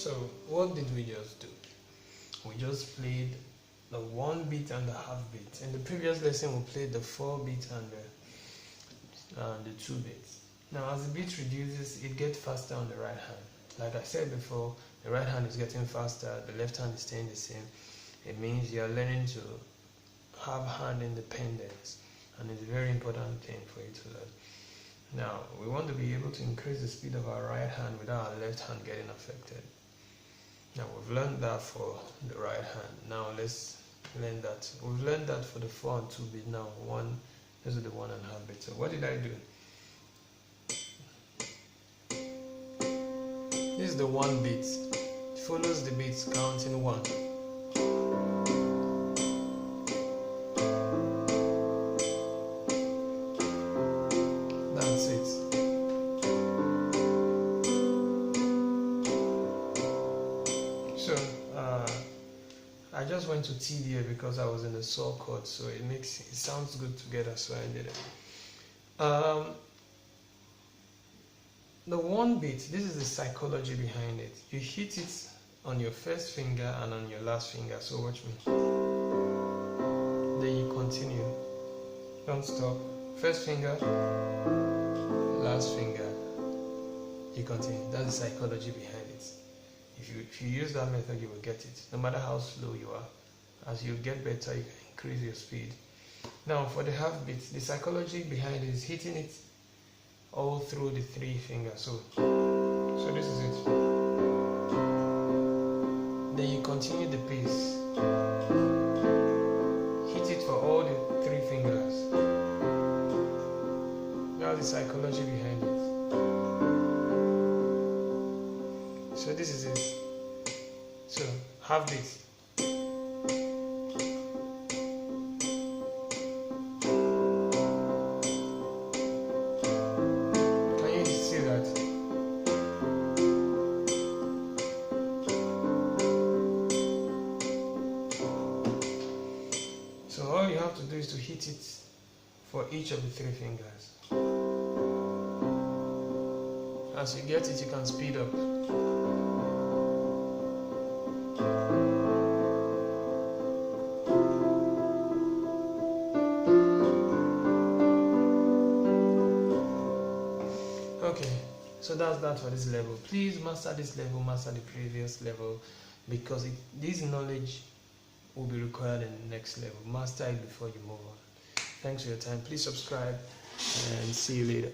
So what did we just do? We just played the 1 beat and the half beat. In the previous lesson we played the 4 beat and the 2 beats. Now as the beat reduces, it gets faster on the right hand. Like I said before, the right hand is getting faster, the left hand is staying the same. It means you are learning to have hand independence, and it's a very important thing for you to learn. Now we want to be able to increase the speed of our right hand without our left hand getting affected. Now we've learned that for the right hand. Now let's learn that. We've learned that for the 4 and 2 beat. Now this is the 1 and half beat. So what did I do? This is the 1 beat. It follows the beats counting 1. That's it. So I just went to T there because I was in the saw chord, so it sounds good together, so I did it. The 1 beat, this is the psychology behind it. You hit it on your first finger and on your last finger, so watch me. Then you continue. Don't stop. First finger, last finger, you continue. That's the psychology behind it. If you use that method, you will get it. No matter how slow you are, as you get better, you can increase your speed. Now for the half beat, the psychology behind it is hitting it all through the 3 fingers. So this is it. Then you continue the pace. Hit it for all the 3 fingers. That's the psychology behind it. So this is it. So half beat. So all you have to do is to hit it for each of the 3 fingers. As you get it, you can speed up. Okay, so that's that for this level. Please master this level, master the previous level, because this knowledge will be required in the next level. Master it before you move on. Thanks for your time. Please subscribe and see you later.